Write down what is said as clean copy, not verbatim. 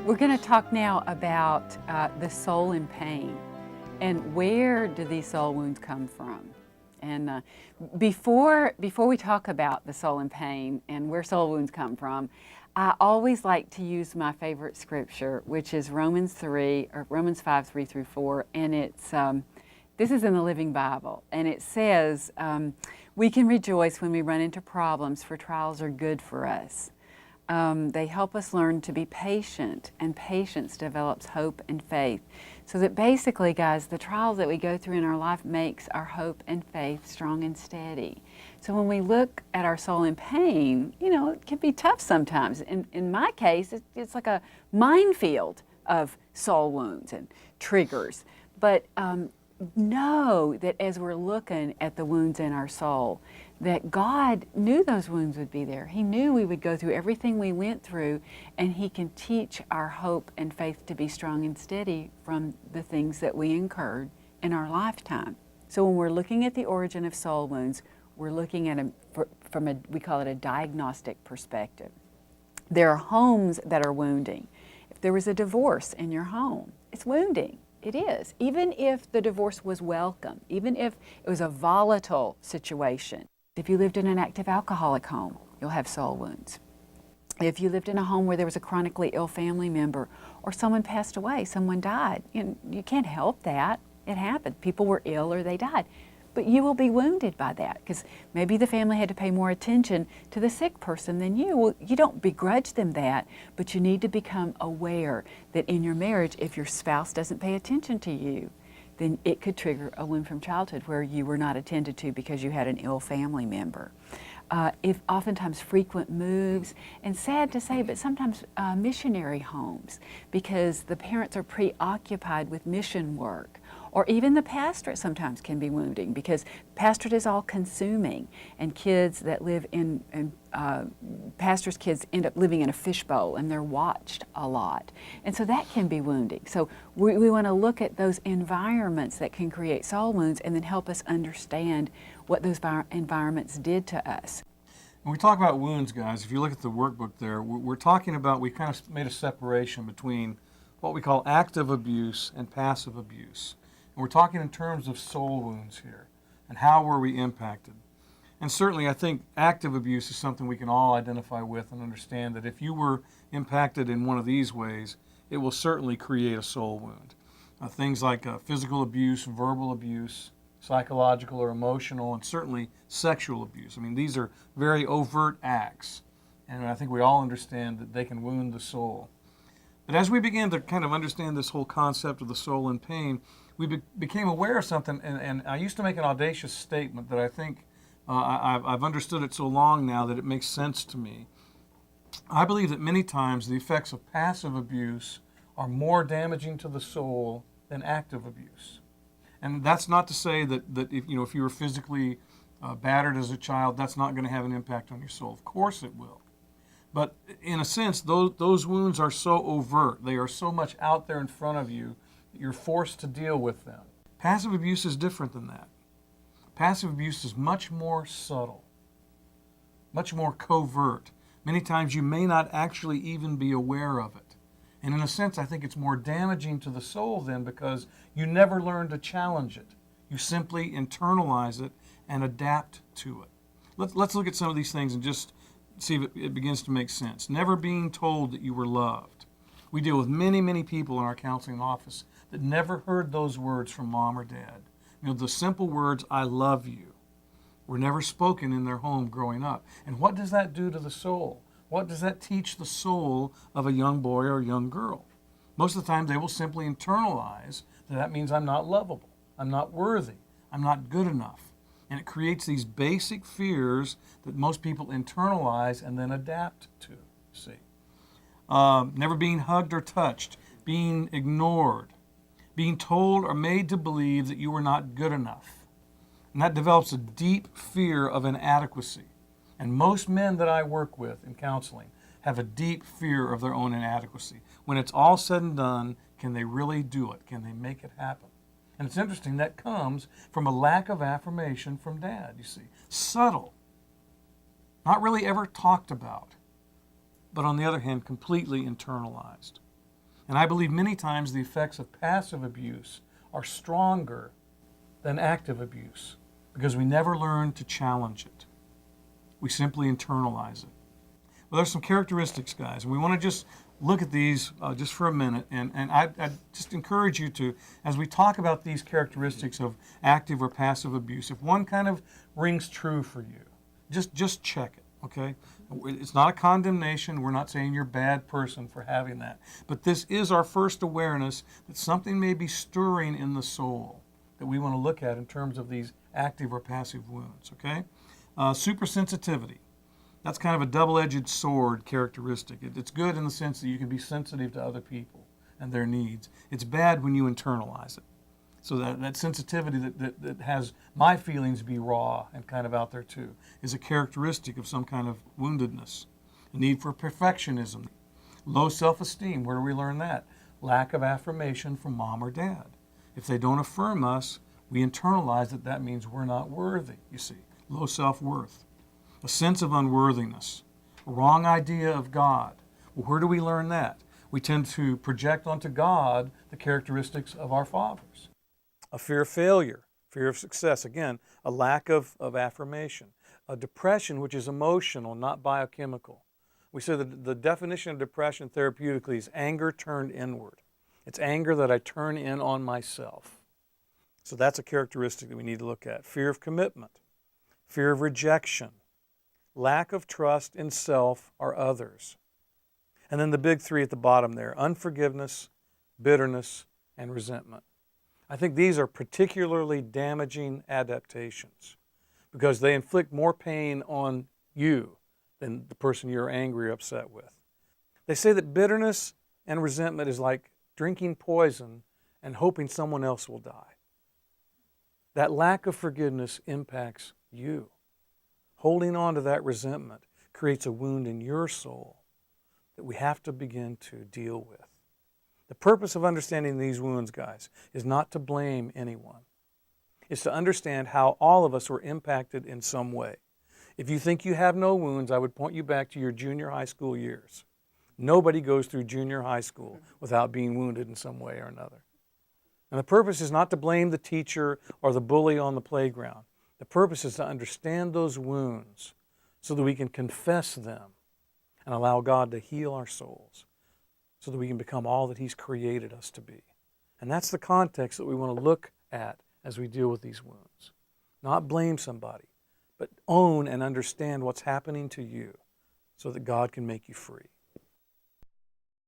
We're going to talk now about the soul in pain and where do these soul wounds come from. And before we talk about the soul in pain and where soul wounds come from, I always like to use my favorite scripture, which is Romans 5, 3 through 4, and it's this is in the Living Bible, and it says, we can rejoice when we run into problems, for trials are good for us. They help us learn to be patient, and patience develops hope and faith. So that basically, guys, the trials that we go through in our life makes our hope and faith strong and steady. So when we look at our soul in pain, you know, it can be tough sometimes. In my case, it's like a minefield of soul wounds and triggers. But know that as we're looking at the wounds in our soul, that God knew those wounds would be there. He knew we would go through everything we went through, and He can teach our hope and faith to be strong and steady from the things that we incurred in our lifetime. So when we're looking at the origin of soul wounds, we're looking at them from we call it a diagnostic perspective. There are homes that are wounding. If there was a divorce in your home, it's wounding. It is. Even if the divorce was welcome, even if it was a volatile situation. If you lived in an active alcoholic home, you'll have soul wounds. If you lived in a home where there was a chronically ill family member or someone passed away, someone died, you can't help that. It happened. People were ill or they died. But you will be wounded by that because maybe the family had to pay more attention to the sick person than you. Well, you don't begrudge them that, but you need to become aware that in your marriage, if your spouse doesn't pay attention to you, then it could trigger a wound from childhood where you were not attended to because you had an ill family member. If oftentimes frequent moves, and sad to say, but sometimes missionary homes, because the parents are preoccupied with mission work. Or even the pastorate sometimes can be wounding because pastorate is all consuming, and kids that live in pastors' kids end up living in a fishbowl and they're watched a lot. And so that can be wounding. So we want to look at those environments that can create soul wounds and then help us understand what those environments did to us. When we talk about wounds, guys, if you look at the workbook there, we're talking about, we kind of made a separation between what we call active abuse and passive abuse. And we're talking in terms of soul wounds here and how were we impacted. And certainly I think active abuse is something we can all identify with and understand that if you were impacted in one of these ways, it will certainly create a soul wound. Things like physical abuse, verbal abuse, psychological or emotional, and certainly sexual abuse. I mean, these are very overt acts, and I think we all understand that they can wound the soul. But as we began to kind of understand this whole concept of the soul in pain, we became aware of something, and I used to make an audacious statement that I think I've understood it so long now that it makes sense to me. I believe that many times the effects of passive abuse are more damaging to the soul than active abuse. And that's not to say that if you were physically battered as a child, that's not going to have an impact on your soul. Of course it will. But in a sense, those wounds are so overt. They are so much out there in front of you that you're forced to deal with them. Passive abuse is different than that. Passive abuse is much more subtle, much more covert. Many times you may not actually even be aware of it. And in a sense, I think it's more damaging to the soul then because you never learn to challenge it. You simply internalize it and adapt to it. Let's look at some of these things and just see if it begins to make sense. Never being told that you were loved. We deal with many, many people in our counseling office that never heard those words from mom or dad. The simple words, I love you, were never spoken in their home growing up. And what does that do to the soul? What does that teach the soul of a young boy or a young girl? Most of the time they will simply internalize that means I'm not lovable, I'm not worthy, I'm not good enough. And it creates these basic fears that most people internalize and then adapt to, see. Never being hugged or touched, being ignored, being told or made to believe that you were not good enough. And that develops a deep fear of inadequacy. And most men that I work with in counseling have a deep fear of their own inadequacy. When it's all said and done, can they really do it? Can they make it happen? And it's interesting, that comes from a lack of affirmation from dad, you see. Subtle. Not really ever talked about. But on the other hand, completely internalized. And I believe many times the effects of passive abuse are stronger than active abuse because we never learn to challenge it. We simply internalize it. Well, there's some characteristics, guys, and we want to just look at these just for a minute. And I just encourage you to, as we talk about these characteristics of active or passive abuse, if one kind of rings true for you, just check it, okay? It's not a condemnation. We're not saying you're a bad person for having that. But this is our first awareness that something may be stirring in the soul that we want to look at in terms of these active or passive wounds, okay? Supersensitivity. That's kind of a double-edged sword characteristic. It's good in the sense that you can be sensitive to other people and their needs. It's bad when you internalize it. So that sensitivity that has my feelings be raw and kind of out there too is a characteristic of some kind of woundedness. A need for perfectionism. Low self-esteem, where do we learn that? Lack of affirmation from mom or dad. If they don't affirm us, we internalize that that means we're not worthy, you see. Low self-worth. A sense of unworthiness. A wrong idea of God. Well, where do we learn that? We tend to project onto God the characteristics of our fathers. A fear of failure, fear of success. Again, a lack of affirmation. A depression, which is emotional, not biochemical. We say that the definition of depression therapeutically is anger turned inward. It's anger that I turn in on myself. So that's a characteristic that we need to look at. Fear of commitment, fear of rejection, lack of trust in self or others. And then the big three at the bottom there, unforgiveness, bitterness, and resentment. I think these are particularly damaging adaptations because they inflict more pain on you than the person you're angry or upset with. They say that bitterness and resentment is like drinking poison and hoping someone else will die. That lack of forgiveness impacts you. Holding on to that resentment creates a wound in your soul that we have to begin to deal with. The purpose of understanding these wounds, guys, is not to blame anyone. It's to understand how all of us were impacted in some way. If you think you have no wounds, I would point you back to your junior high school years. Nobody goes through junior high school without being wounded in some way or another. And the purpose is not to blame the teacher or the bully on the playground. The purpose is to understand those wounds so that we can confess them and allow God to heal our souls so that we can become all that He's created us to be. And that's the context that we want to look at as we deal with these wounds. Not blame somebody, but own and understand what's happening to you so that God can make you free.